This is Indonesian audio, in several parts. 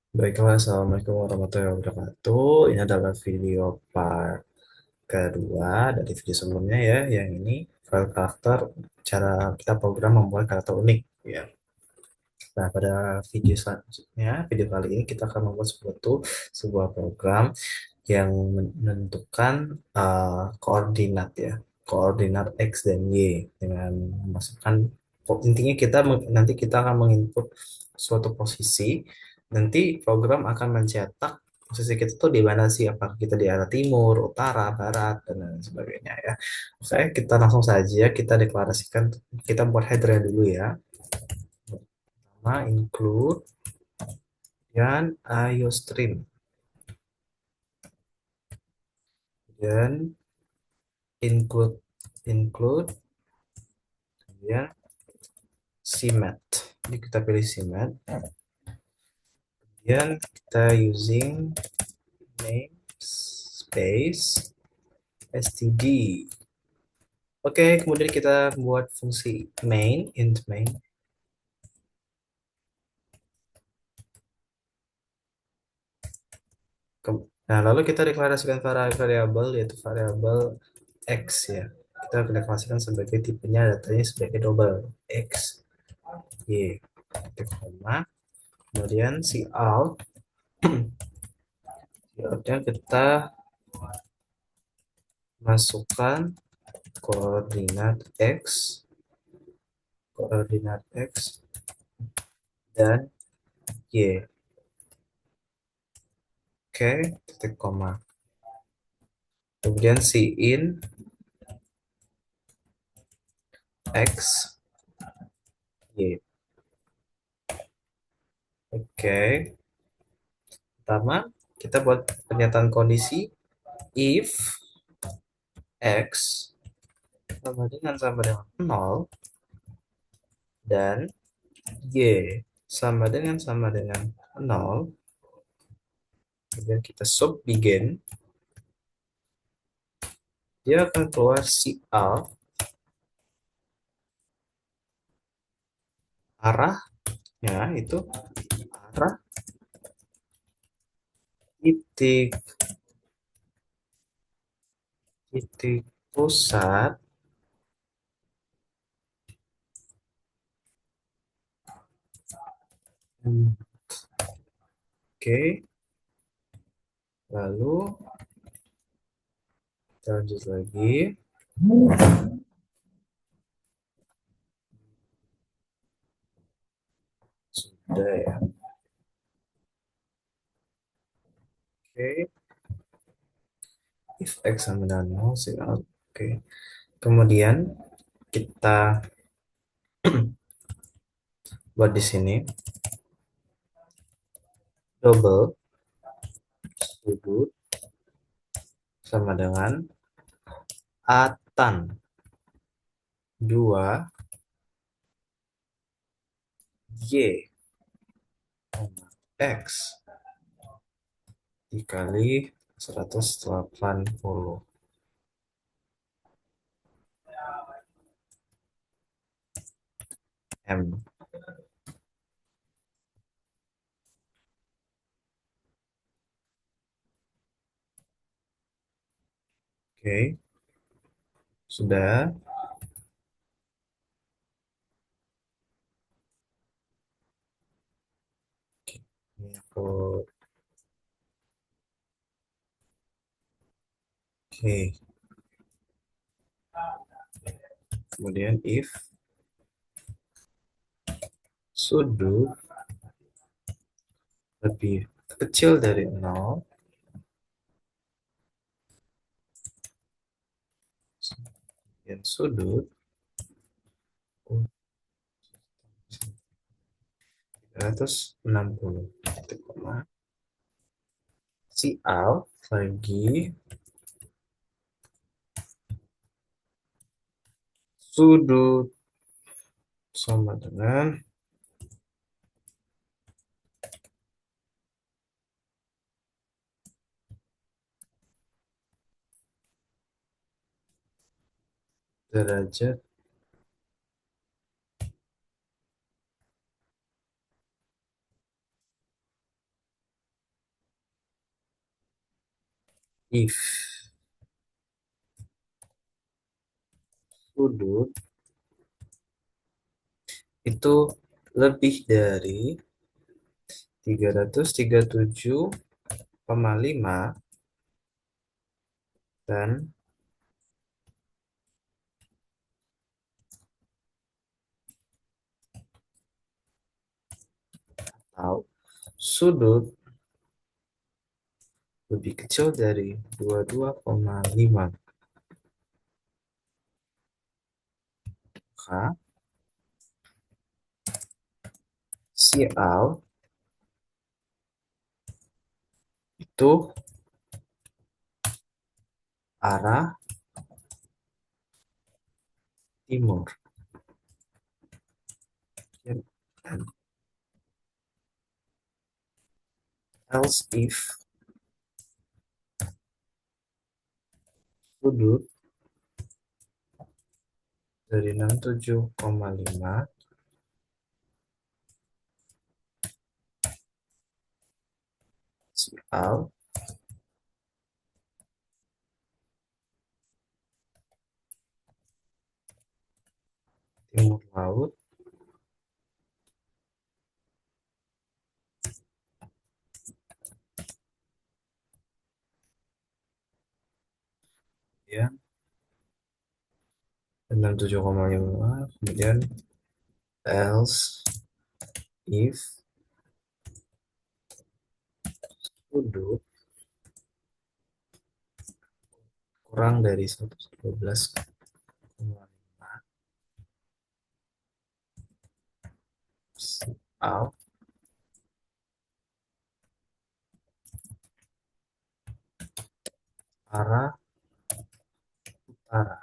Baiklah, Assalamualaikum warahmatullahi wabarakatuh. Ini adalah video part kedua dari video sebelumnya ya, yang ini file karakter, cara kita program membuat karakter unik ya. Nah, pada video selanjutnya, video kali ini kita akan membuat sebuah program yang menentukan koordinat ya, koordinat X dan Y dengan memasukkan intinya nanti kita akan menginput suatu posisi, nanti program akan mencetak posisi kita tuh di mana sih, apakah kita di arah timur, utara, barat, dan lain sebagainya ya. Oke, kita langsung saja kita deklarasikan, kita buat header dulu ya. Pertama include dan IOStream dan include ya CMAT. Jadi kita pilih CMAT. Kemudian kita using namespace std. Oke, kemudian kita buat fungsi int main. Nah, lalu kita deklarasikan variabel yaitu variabel x ya. Kita deklarasikan sebagai tipenya datanya sebagai double x y. Titik koma. Kemudian cout-nya kita masukkan koordinat x, koordinat x dan y. Oke, titik koma. Kemudian in x y. Oke, pertama kita buat pernyataan kondisi if x sama dengan 0 dan y sama dengan 0. Kemudian kita sub begin, dia akan keluar cout arahnya itu arah titik titik pusat oke. Lalu kita lanjut lagi. Sudah ya. Oke. If x sama dengan 0, oke. Kemudian kita buat di sini double sudut sama dengan atan 2 y x dikali 180 m. Oke, sudah. Ini aku oke. Kemudian if sudut lebih kecil dari 0 dan sudut 360 titik koma cout lagi sudut sama dengan derajat If sudut itu lebih dari 337,5 dan atau sudut lebih kecil dari 22,5, maka sial itu arah timur. Dan else if sudut dari 67,5 sial timur laut ya, 67,5, kemudian else if sudut kurang dari 112,5 sial arah utara.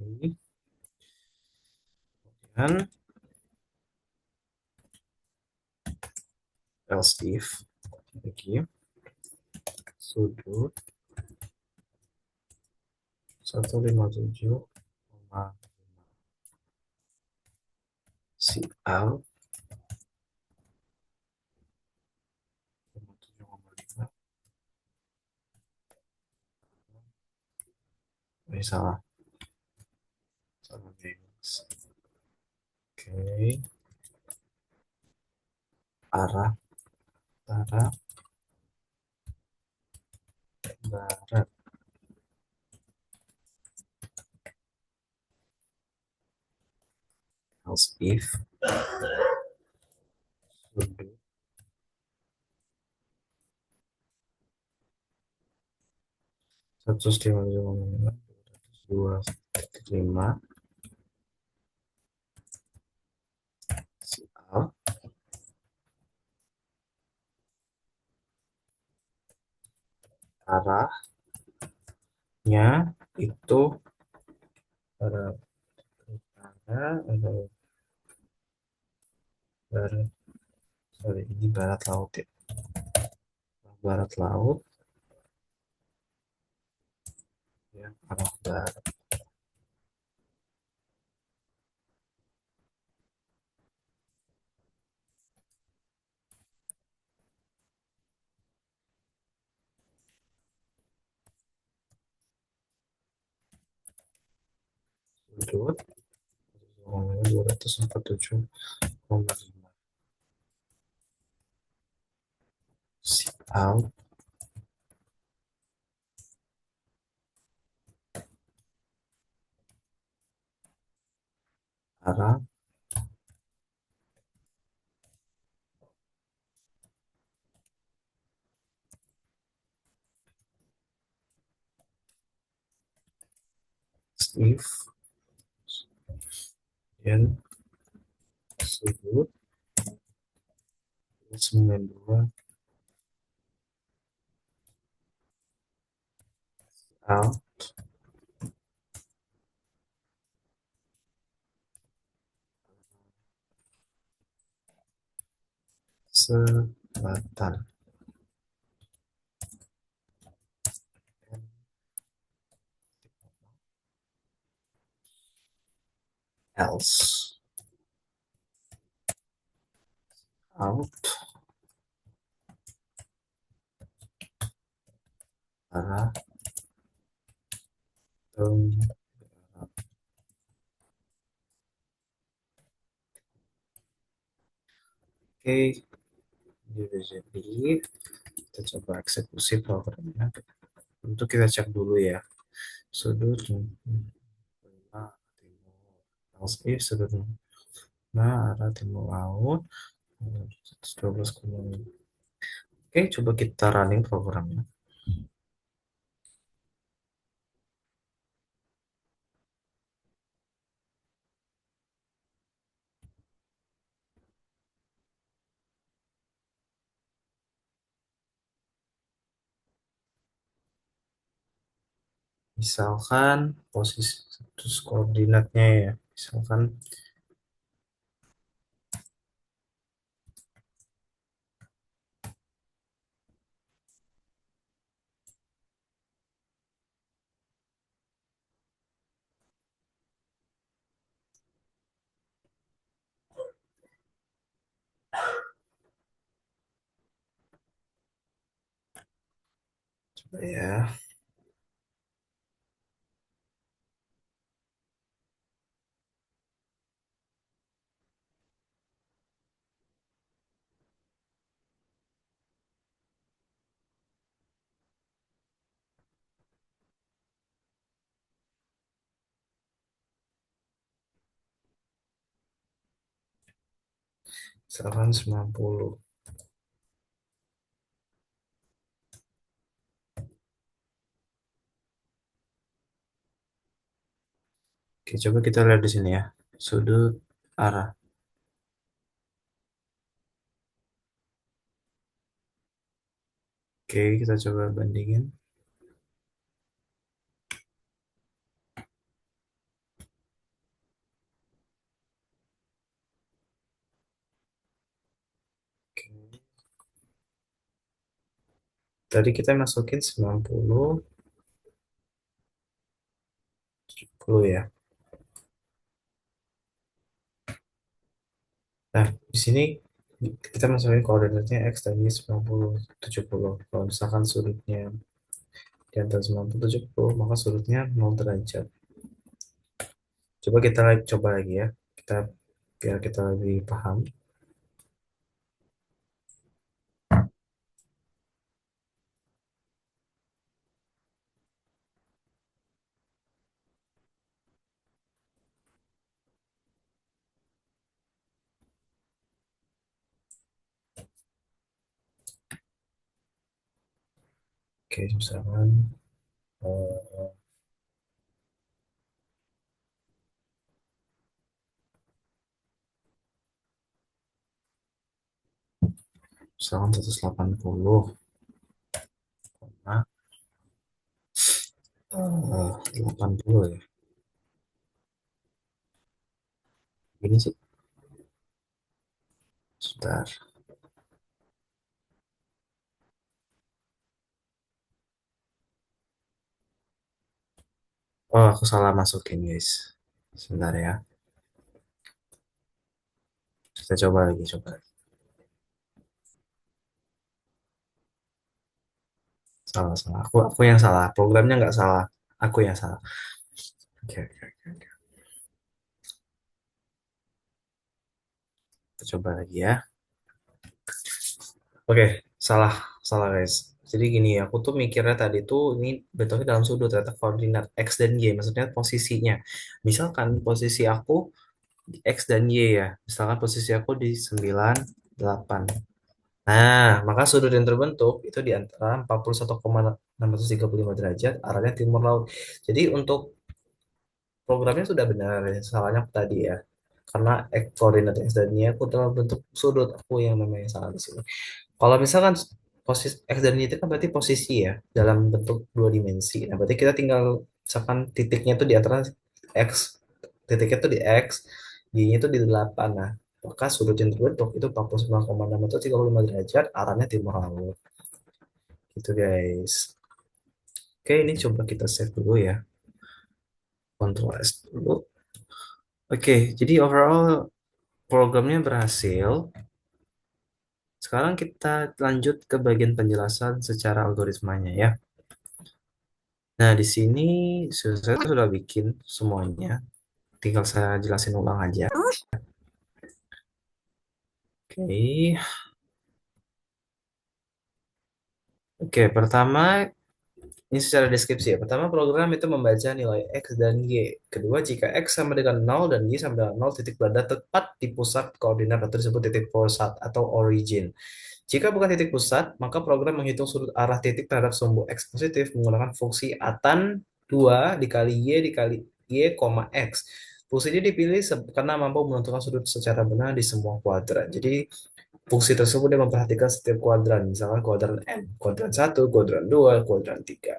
Oke. Kemudian else if lagi sudut 157,5 sial 57,5. Ini salah, salah guys. Oke, arah utara barat. Else if sudut 157,5 2,5 sial arahnya itu barat utara atau barat, sorry ini barat laut ya, barat laut ya, arah barat. Sudut 247,5 sial arah if dan sudut 92 sial selatan. Else out, arah, tem- Oke, jadi kita coba eksekusi programnya. Untuk kita cek dulu ya. Sudut nah, timur. Sudut arah timur laut. 12,5. Oke, coba kita running programnya. Misalkan posisi terus koordinatnya ya. Misalkan coba ya, misalkan 90. Oke, coba kita lihat di sini ya. Sudut arah. Oke, kita coba bandingin. Oke. Tadi kita masukin 90, 70 ya. Nah, di sini kita masukin koordinatnya X tadi 90, 70. Kalau misalkan sudutnya di antara 90, 70, maka sudutnya 0 derajat. Coba kita coba lagi ya. Kita biar kita lebih paham. Oke, eh, misalkan 180, nah, 80 ya. Ini sih, sebentar. Oh, aku salah masukin, guys. Sebentar ya. Kita coba lagi, coba lagi. Salah, salah. Aku yang salah. Programnya nggak salah. Aku yang salah. Oke, oke, oke, oke. Kita coba lagi ya. Oke, salah, salah guys. Jadi gini, aku tuh mikirnya tadi tuh ini bentuknya dalam sudut ternyata koordinat X dan Y, maksudnya posisinya. Misalkan posisi aku di X dan Y ya. Misalkan posisi aku di 9, 8. Nah, maka sudut yang terbentuk itu di antara 41,635 derajat, arahnya timur laut. Jadi untuk programnya sudah benar, ya. Salahnya aku tadi ya. Karena koordinat X dan Y aku dalam bentuk sudut, aku yang namanya salah di sini. Kalau misalkan posisi X dan Y itu kan berarti posisi ya dalam bentuk dua dimensi. Nah, berarti kita tinggal misalkan titiknya itu di antara X, titiknya itu di X, Y-nya itu di 8. Nah, maka sudut yang terbentuk itu 49,6 atau 35 derajat, arahnya timur laut. Gitu guys. Oke, ini coba kita save dulu ya. Ctrl S dulu. Oke, jadi overall programnya berhasil. Sekarang kita lanjut ke bagian penjelasan secara algoritmanya ya. Nah, di sini saya sudah bikin semuanya. Tinggal saya jelasin ulang aja. Oke. Oke, pertama ini secara deskripsi ya. Pertama, program itu membaca nilai X dan Y. Kedua, jika X sama dengan nol dan Y sama dengan nol, titik berada tepat di pusat koordinat atau disebut titik pusat atau origin. Jika bukan titik pusat, maka program menghitung sudut arah titik terhadap sumbu X positif menggunakan fungsi atan 2 dikali Y, X. Fungsi ini dipilih karena mampu menentukan sudut secara benar di semua kuadran. Jadi fungsi tersebut dia memperhatikan setiap kuadran, misalkan kuadran M, kuadran satu, kuadran 2, kuadran 3.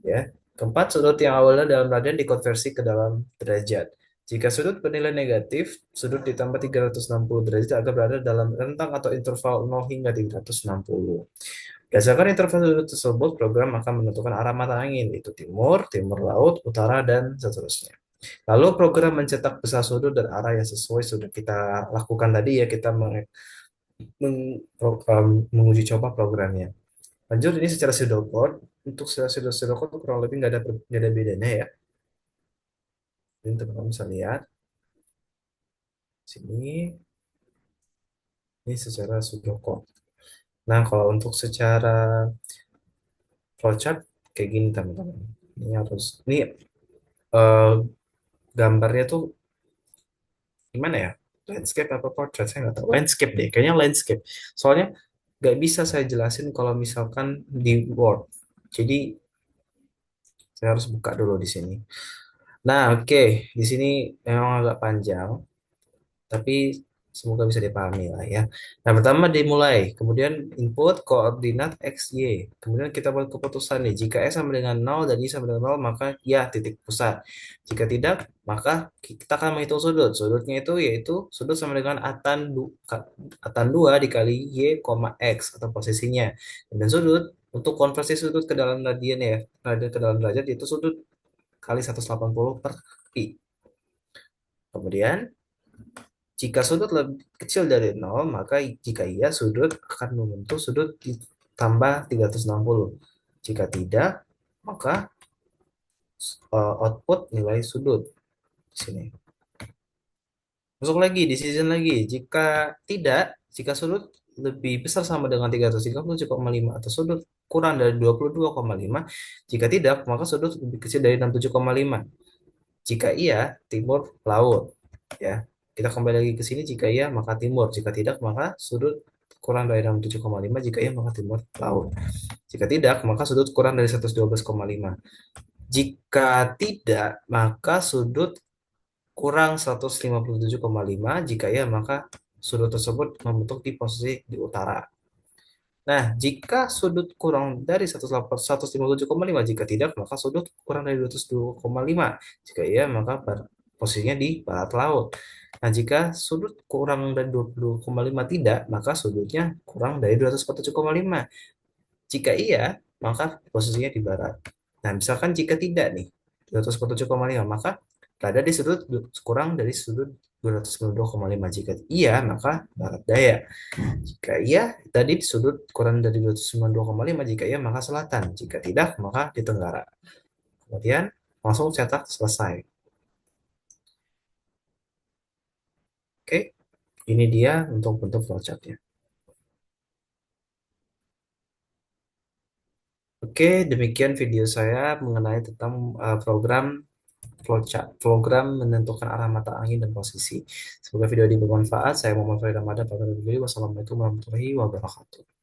Ya. Keempat, sudut yang awalnya dalam radian dikonversi ke dalam derajat. Jika sudut bernilai negatif, sudut ditambah 360 derajat agar berada dalam rentang atau interval 0 hingga 360. Berdasarkan interval sudut tersebut, program akan menentukan arah mata angin, yaitu timur, timur laut, utara, dan seterusnya. Lalu program mencetak besar sudut dan arah yang sesuai sudah kita lakukan tadi ya, kita menguji coba programnya. Lanjut ini secara pseudocode. Untuk secara pseudocode kurang lebih nggak ada bedanya ya. Ini teman-teman bisa lihat sini ini secara pseudocode. Nah kalau untuk secara flowchart kayak gini teman-teman. Ini eh, gambarnya tuh gimana ya? Landscape apa portrait saya nggak tahu. Landscape deh, kayaknya landscape. Soalnya nggak bisa saya jelasin kalau misalkan di Word. Jadi saya harus buka dulu di sini. Nah, oke. Di sini memang agak panjang, tapi semoga bisa dipahami lah ya. Nah, pertama dimulai, kemudian input koordinat X, Y. Kemudian kita buat keputusan nih, jika X sama dengan nol dan Y sama dengan nol, maka ya titik pusat. Jika tidak, maka kita akan menghitung sudut. Sudutnya itu yaitu sudut sama dengan atan 2 dikali Y, X atau posisinya. Dan sudut, untuk konversi sudut ke dalam radian ya, radian ke dalam derajat, itu sudut kali 180 per pi. Kemudian, jika sudut lebih kecil dari nol, maka jika iya, sudut akan membentuk sudut ditambah 360. Jika tidak, maka output nilai sudut di sini. Masuk lagi, decision lagi. Jika sudut lebih besar sama dengan 330,5 atau sudut kurang dari 22,5, jika tidak, maka sudut lebih kecil dari 67,5. Jika iya, timur laut. Ya, kita kembali lagi ke sini. Jika iya, maka timur. Jika tidak, maka sudut kurang dari 67,5. Jika iya, maka timur laut. Jika tidak, maka sudut kurang dari 112,5. Jika tidak, maka sudut kurang 157,5. Jika iya, maka sudut tersebut membentuk di posisi di utara. Nah, jika sudut kurang dari 157,5, jika tidak, maka sudut kurang dari 202,5. Jika iya, maka posisinya di barat laut. Nah, jika sudut kurang dari 22,5 tidak, maka sudutnya kurang dari 247,5. Jika iya, maka posisinya di barat. Nah, misalkan jika tidak nih, 247,5, maka berada di sudut kurang dari sudut 292,5. Jika iya, maka barat daya. Jika iya, tadi sudut kurang dari 292,5. Jika iya, maka selatan. Jika tidak, maka di tenggara. Kemudian langsung cetak selesai. Oke, ini dia untuk bentuk flowchartnya. Oke, demikian video saya mengenai tentang program flowchart, program menentukan arah mata angin dan posisi. Semoga video ini bermanfaat. Saya Muhammad Farid Ramadan. Wassalamualaikum warahmatullahi wabarakatuh.